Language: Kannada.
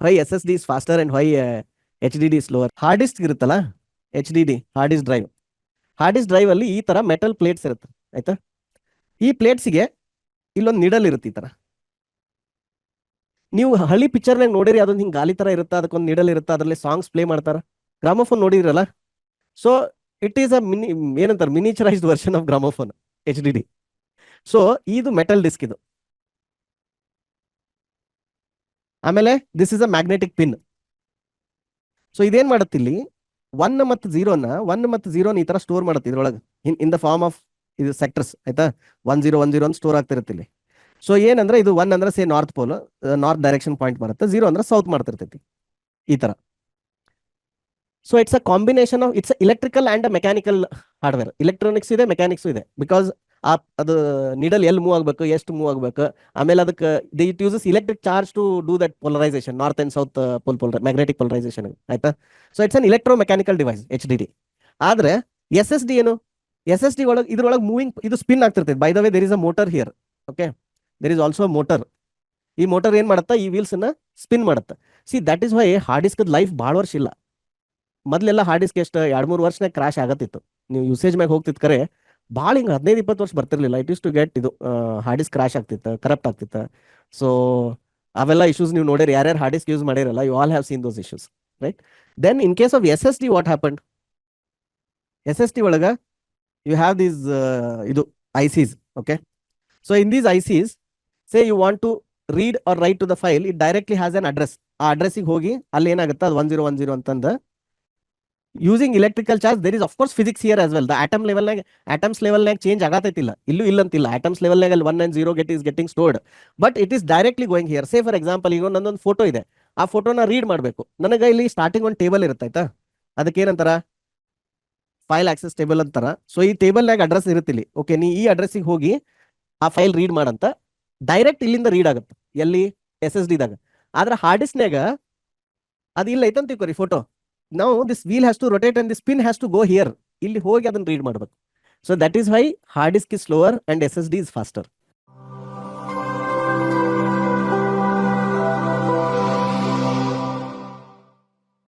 Y S S D is faster and why H D D slower. Hard disk ಇರುತ್ತಲ್ಲ, H D D hard disk drive. Hard disk drive ಅಲ್ಲಿ ಈ ತರ ಮೆಟಲ್ ಪ್ಲೇಟ್ಸ್ ಇರುತ್ತೆ ಆಯ್ತಾ. ಈ ಪ್ಲೇಟ್ಸ್ಗೆ ಇಲ್ಲೊಂದು ನಿಡಲ್ ಇರುತ್ತೆ ಈ ತರ. ನೀವು ಹಳ್ಳಿ ಪಿಕ್ಚರ್ನಾಗ ನೋಡಿರಿ, ಅದೊಂದು ಹಿಂಗೆ ಗಾಲಿ ತರ ಇರುತ್ತೆ, ಅದಕ್ಕೊಂದು ನಿಡಲ್ ಇರುತ್ತೆ, ಅದರಲ್ಲಿ ಸಾಂಗ್ಸ್ ಪ್ಲೇ ಮಾಡ್ತಾರ. ಗ್ರಾಮೋಫೋನ್ ನೋಡಿದ್ರಲ್ಲ. ಸೊ ಇಟ್ ಈಸ್ ಅ ಏನಂತಾರೆ miniaturised version of gramophone, H D D. So ಇದು ಮೆಟಲ್ ಡಿಸ್ಕ್ ಇದು. ಆಮೇಲೆ this is a magnetic pin. So ಇದೇನ್ ಮಾಡುತ್ತಿಲ್ಲಿ ಒನ್ ಮತ್ತು ಝೀರೋನ ಈ ತರ ಸ್ಟೋರ್ ಮಾಡುತ್ತೆ ಇದ್ರೊಳಗೆ, ಇನ್ ದ ಫಾರ್ಮ್ ಆಫ್ ಇದು ಸೆಕ್ಟರ್ಸ್ ಆಯ್ತಾ. 1 0 1 0 ಅಂತ ಸ್ಟೋರ್ ಆಗ್ತಿರತ್ತಿಲ್ಲಿ. ಸೊ ಏನಂದ್ರೆ ಇದು 1 ಅಂದ್ರೆ say north pole, north direction point ಮಾಡುತ್ತೆ. 0 ಅಂದ್ರೆ ಸೌತ್ ಮಾಡ್ತಿರ್ತೈತಿ ಈ ತರ. So it's a combination of it's electrical and mechanical hardware. Electronics ಇದೆ, ಮೆಕ್ಯಾನಿಕ್ಸ್ ಇದೆ. ಬಿಕಾಸ್ ಅದು ನೀಡಲ್ ಎಲ್ಲಿ ಮೂವ್ ಆಗಬೇಕು, ಎಷ್ಟು ಮೂವ್ ಆಗಬೇಕು. ಆಮೇಲೆ ಅದಕ್ಕೆ it uses electric charge to do that polarisation, north and south magnetic polarisation ಆಯ್ತಾ. So it's an electro mechanical device H D D. ಆದ್ರೆ ಎಸ್ ಎಸ್ ಡಿ ಏನು, ಎಸ್ ಎಸ್ ಡಿ ಒಳಗೆ ಇದ್ರೊಳಗೆ ಮೂವಿಂಗ್ ಇದು ಸ್ಪಿನ್ ಆಗ್ತಿರ್ತೈತೆ. By the way there is a motor here. Okay, there is also motor. ಈ ಮೋಟರ್ ಏನ್ ಮಾಡುತ್ತಾ, ಈ ವೀಲ್ಸ್ ಅನ್ನ ಸ್ಪಿನ್ ಮಾಡುತ್ತೆ. See that is why hard disk life ಭಾಳ ವರ್ಷ ಇಲ್ಲ. ಮೊದಲೆಲ್ಲ ಹಾರ್ಡ್ ಡಿಸ್ಕ್ ಎಷ್ಟು 2-3 ವರ್ಷನಾಗ ಕ್ರಾಶ್ ಆಗತ್ತಿತ್ತು. ನೀವು ಯೂಸೇಜ್ ಮ್ಯಾಗ ಹೋಗ್ತಿತ್ತು ಕರೆ, ಭಾಳ ಹಿಂಗೆ 15-20 ವರ್ಷ ಬರ್ತಿರ್ಲಿಲ್ಲ. ಇಟ್ ಇಸ್ ಟು ಗೆಟ್ ಇದು ಹಾರ್ಡ್ ಡಿಸ್ಕ್ ಕ್ರಾಶ್ ಆಗ್ತಿತ್ತು, ಕರಪ್ಟ್ ಆಗ್ತಿತ್ತು. ಸೊ ಅವೆಲ್ಲ ಇಶ್ಯೂಸ್ ನೀವು ನೋಡಿರಿ, ಯಾರ್ಯಾರು ಹಾರ್ಡ್ ಡಿಸ್ಕ್ ಯೂಸ್ ಮಾಡಿರಲ್ಲ, you all have seen those issues, right. Then in case of S S D what happened, S S D ಒಳಗ ಯು ಹ್ಯಾವ್ ದೀಸ್ ಇದು ICs. Okay, so in these ICs say you want to read or write to the file, it directly has an address. ಆ ಅಡ್ರೆಸ್ಸಿಗೆ ಹೋಗಿ ಅಲ್ಲಿ ಏನಾಗುತ್ತೆ, ಅದು 1010 ಅಂತಂದು using electrical charge. There is of course physics here as well. The atom ಲೆವೆಲ್ನಾಗ, ಆಟಮ್ಸ್ ಲೆವೆಲ್ನಾಗ ಚೇಂಜ್ ಆಗತೈತಿಲ್ಲ, ಇಲ್ಲೂ ಇಲ್ಲಂತಿಲ್ಲ. ಆಟಮ್ಸ್ ಲೆವೆಲ್ನಾಗ ಅಲ್ಲಿ 1 and 0 getting stored, but it is directly going here. Say for example, ಈಗ ನನ್ನೊಂದು ಫೋಟೋ ಇದೆ, ಆ ಫೋಟೋನ ರೀಡ್ ಮಾಡಬೇಕು. ನನಗೆ ಇಲ್ಲಿ ಸ್ಟಾರ್ಟಿಂಗ್ ಒಂದು ಟೇಬಲ್ ಇರುತ್ತೆ ಆಯ್ತಾ, ಅದಕ್ಕೆ ಏನಂತಾರ ಫೈಲ್ ಆಕ್ಸೆಸ್ ಟೇಬಲ್ ಅಂತಾರ. ಸೊ ಈ ಟೇಬಲ್ನಾಗ ಅಡ್ರೆಸ್ ಇರುತ್ತಿಲ್ಲಿ. ಓಕೆ, ನೀ ಈ ಅಡ್ರೆಸ್ಸಿಗೆ ಹೋಗಿ ಆ ಫೈಲ್ ರೀಡ್ ಮಾಡಂತ ಡೈರೆಕ್ಟ್ ಇಲ್ಲಿಂದ ರೀಡ್ ಆಗುತ್ತೆ, ಎಲ್ಲಿ ಎಸ್ ಎಸ್ ಡಿದಾಗ. ಆದ್ರೆ ಹಾರ್ಡ್ ಡಿಸ್ಕ್ನಾಗ ಅದು ಇಲ್ಲ ಐತಂತ ತಿಳ್ಕೊರಿ ಫೋಟೋ. ನಾವು this wheel has to rotate and this pin has to go here. ಇಲ್ಲಿ ಹೋಗಿ ಅದನ್ನ ರೀಡ್ ಮಾಡಬೇಕು. So that is why hard disk is slower and S S D is faster.